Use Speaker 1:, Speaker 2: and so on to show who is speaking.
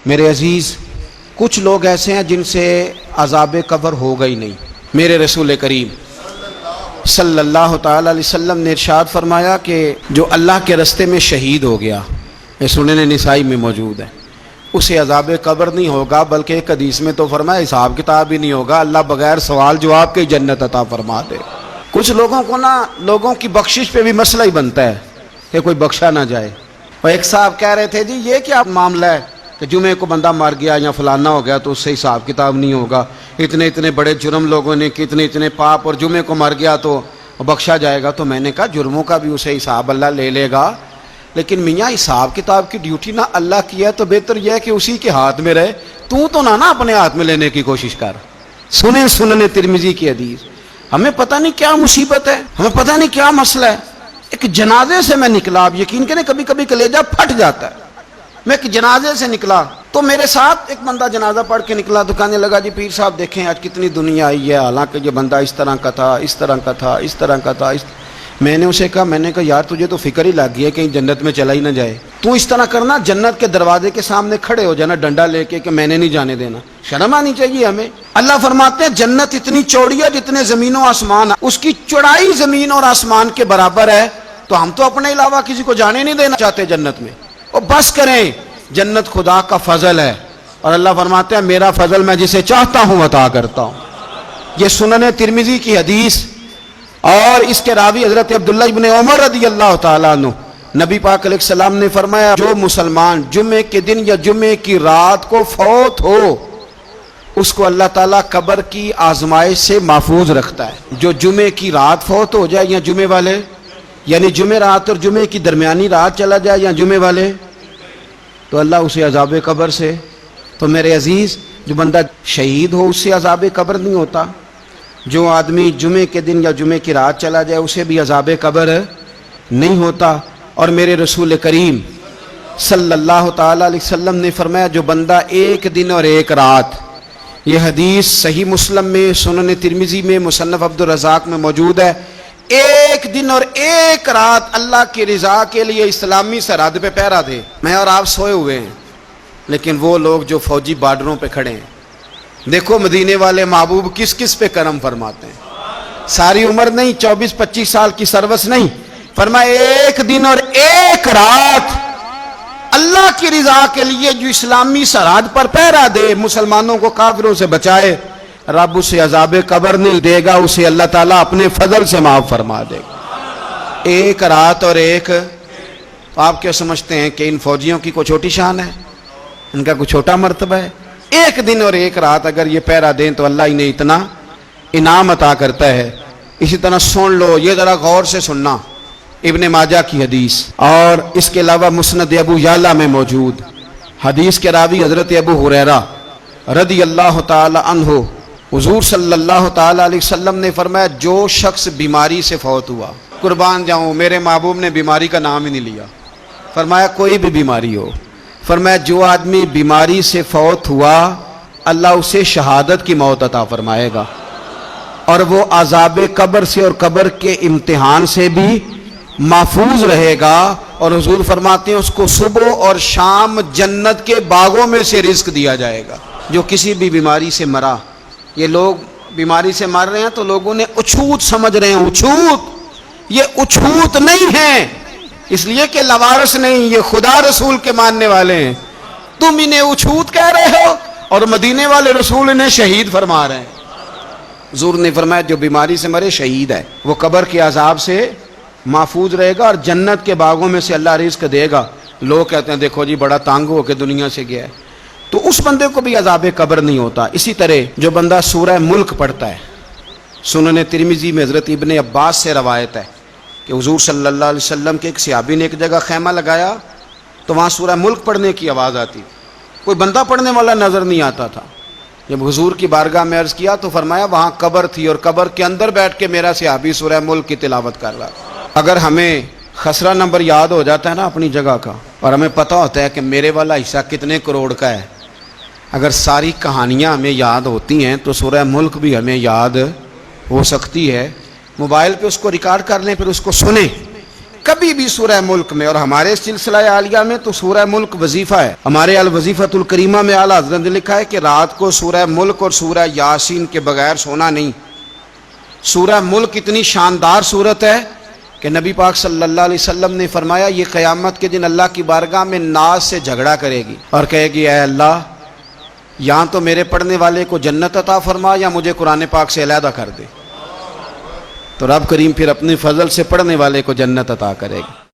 Speaker 1: میرے عزیز، کچھ لوگ ایسے ہیں جن سے عذاب قبر ہوگا ہی نہیں۔ میرے رسول کریم صلی اللہ تعالی علیہ وسلم نے ارشاد فرمایا کہ جو اللہ کے رستے میں شہید ہو گیا، یہ سنن نسائی میں موجود ہے، اسے عذاب قبر نہیں ہوگا، بلکہ ایک حدیث میں تو فرمایا حساب کتاب ہی نہیں ہوگا، اللہ بغیر سوال جواب کے جنت عطا فرما دے۔ کچھ لوگوں کو لوگوں کی بخشش پہ بھی مسئلہ ہی بنتا ہے کہ کوئی بخشا نہ جائے۔ اور ایک صاحب کہہ رہے تھے جی یہ کیا معاملہ ہے کہ جمعے کو بندہ مر گیا یا فلانا ہو گیا تو اس سے حساب کتاب نہیں ہوگا، اتنے بڑے جرم لوگوں نے اتنے پاپ، اور جمعے کو مر گیا تو بخشا جائے گا۔ تو میں نے کہا جرموں کا بھی اسے حساب اللہ لے لے گا، لیکن میاں حساب کتاب کی ڈیوٹی نہ اللہ کی ہے تو بہتر یہ ہے کہ اسی کے ہاتھ میں رہے، تو نہ اپنے ہاتھ میں لینے کی کوشش کر۔ سنن ترمذی کی حدیث۔ ہمیں پتہ نہیں کیا مصیبت ہے، ہمیں پتہ نہیں کیا مسئلہ ہے۔ ایک جنازے سے میں نکلا، آپ یقین کریں کبھی کبھی کلیجہ پھٹ جاتا ہے۔ میں ایک جنازے سے نکلا تو میرے ساتھ ایک بندہ جنازہ پڑھ کے نکلا تو کہنے لگا جی پیر صاحب دیکھیں آج کتنی دنیا آئی ہے، حالانکہ یہ بندہ اس طرح کا تھا، اس طرح کا تھا، اس طرح کا تھا۔ میں نے اسے کہا یار تجھے تو فکر ہی لگ گئی ہے کہیں جنت میں چلا ہی نہ جائے، تو اس طرح کرنا جنت کے دروازے کے سامنے کھڑے ہو جانا ڈنڈا لے کے کہ میں نے نہیں جانے دینا۔ شرم آنی چاہیے ہمیں۔ اللہ فرماتے ہیں جنت اتنی چوڑی ہے جتنے زمین و آسمان، اس کی چوڑائی زمین اور آسمان کے برابر ہے، تو ہم تو اپنے علاوہ کسی کو جانے نہیں دینا چاہتے جنت میں۔ اور بس کریں، جنت خدا کا فضل ہے، اور اللہ فرماتے ہیں میرا فضل میں جسے چاہتا ہوں عطا کرتا ہوں۔ یہ سنن ترمذی کی حدیث، اور اس کے راوی حضرت عبداللہ ابن عمر رضی اللہ تعالیٰ عنہ، نبی پاک علیہ السلام نے فرمایا جو مسلمان جمعے کے دن یا جمعے کی رات کو فوت ہو اس کو اللہ تعالیٰ قبر کی آزمائش سے محفوظ رکھتا ہے۔ جو جمعے کی رات فوت ہو جائے یا جمعے والے، یعنی جمعے رات اور جمعے کی درمیانی رات چلا جائے یا جمعے والے، تو اللہ اسے عذاب قبر سے، تو میرے عزیز جو بندہ شہید ہو اس سے عذاب قبر نہیں ہوتا، جو آدمی جمعے کے دن یا جمعے کی رات چلا جائے اسے بھی عذاب قبر نہیں ہوتا۔ اور میرے رسول کریم صلی اللہ تعالیٰ علیہ وسلم نے فرمایا جو بندہ ایک دن اور ایک رات، یہ حدیث صحیح مسلم میں، سنن ترمذی میں، مصنف عبدالرزاق میں موجود ہے، ایک دن اور ایک رات اللہ کی رضا کے لیے اسلامی سرحد پہ پہرا دے۔ میں اور آپ سوئے ہوئے ہیں، لیکن وہ لوگ جو فوجی بارڈروں پہ کھڑے ہیں، دیکھو مدینے والے محبوب کس کس پہ کرم فرماتے ہیں۔ ساری عمر نہیں، 24-25 سال کی سروس نہیں، فرمایا ایک دن اور ایک رات اللہ کی رضا کے لیے جو اسلامی سرحد پر پہرا دے، مسلمانوں کو کافروں سے بچائے، رب اسے عذاب قبر نہیں دے گا، اسے اللہ تعالیٰ اپنے فضل سے معاف فرما دے گا۔ ایک رات اور ایک، آپ کیا سمجھتے ہیں کہ ان فوجیوں کی کوئی چھوٹی شان ہے، ان کا کوئی چھوٹا مرتبہ ہے؟ ایک دن اور ایک رات اگر یہ پہرا دیں تو اللہ انہیں اتنا انعام عطا کرتا ہے۔ اسی طرح سن لو، یہ ذرا غور سے سننا، ابن ماجہ کی حدیث، اور اس کے علاوہ مسند ابو یعلا میں موجود حدیث کے راوی حضرت ابو ہریرہ رضی اللہ تعالی عنہ، حضور صلی اللہ تعالی علیہ وسلم نے فرمایا جو شخص بیماری سے فوت ہوا، قربان جاؤں میرے محبوب نے بیماری کا نام ہی نہیں لیا، فرمایا کوئی بھی بیماری ہو، فرمایا جو آدمی بیماری سے فوت ہوا اللہ اسے شہادت کی موت عطا فرمائے گا، اور وہ عذاب قبر سے اور قبر کے امتحان سے بھی محفوظ رہے گا، اور حضور فرماتے ہیں اس کو صبح اور شام جنت کے باغوں میں سے رزق دیا جائے گا۔ جو کسی بھی بیماری سے مرا، یہ لوگ بیماری سے مر رہے ہیں تو لوگوں نے اچھوت سمجھ رہے ہیں، اچھوت، یہ اچھوت نہیں ہے، اس لیے کہ لوارث نہیں، یہ خدا رسول کے ماننے والے ہیں، تم انہیں اچھوت کہہ رہے ہو اور مدینے والے رسول انہیں شہید فرما رہے ہیں۔ حضور نے فرمایا جو بیماری سے مرے شہید ہے، وہ قبر کے عذاب سے محفوظ رہے گا اور جنت کے باغوں میں سے اللہ رزق دے گا۔ لوگ کہتے ہیں دیکھو جی بڑا تانگ ہو کے دنیا سے گیا ہے، تو اس بندے کو بھی عذاب قبر نہیں ہوتا۔ اسی طرح جو بندہ سورہ ملک پڑھتا ہے، سنن ترمذی میں حضرت ابن عباس سے روایت ہے کہ حضور صلی اللہ علیہ وسلم کے ایک صحابی نے ایک جگہ خیمہ لگایا تو وہاں سورہ ملک پڑھنے کی آواز آتی، کوئی بندہ پڑھنے والا نظر نہیں آتا تھا۔ جب حضور کی بارگاہ میں عرض کیا تو فرمایا وہاں قبر تھی اور قبر کے اندر بیٹھ کے میرا صحابی سورہ ملک کی تلاوت کر رہا۔ اگر ہمیں خسرہ نمبر یاد ہو جاتا ہے نا اپنی جگہ کا، اور ہمیں پتہ ہوتا ہے کہ میرے والا حصہ کتنے کروڑ کا ہے، اگر ساری کہانیاں ہمیں یاد ہوتی ہیں تو سورہ ملک بھی ہمیں یاد ہو سکتی ہے۔ موبائل پہ اس کو ریکارڈ کر لیں، پھر اس کو سنیں، کبھی بھی سورہ ملک میں، اور ہمارے سلسلہ عالیہ میں تو سورہ ملک وظیفہ ہے، ہمارے الوظیفۃ الکریمہ میں اعلیٰ حضرت نے لکھا ہے کہ رات کو سورہ ملک اور سورہ یاسین کے بغیر سونا نہیں۔ سورہ ملک اتنی شاندار صورت ہے کہ نبی پاک صلی اللہ علیہ وسلم نے فرمایا یہ قیامت کے دن اللہ کی بارگاہ میں ناز سے جھگڑا کرے گی اور کہے گی اے اللہ، یہاں تو میرے پڑھنے والے کو جنت عطا فرما یا مجھے قرآن پاک سے علیحدہ کر دے۔ تو رب کریم پھر اپنے فضل سے پڑھنے والے کو جنت عطا کرے گا۔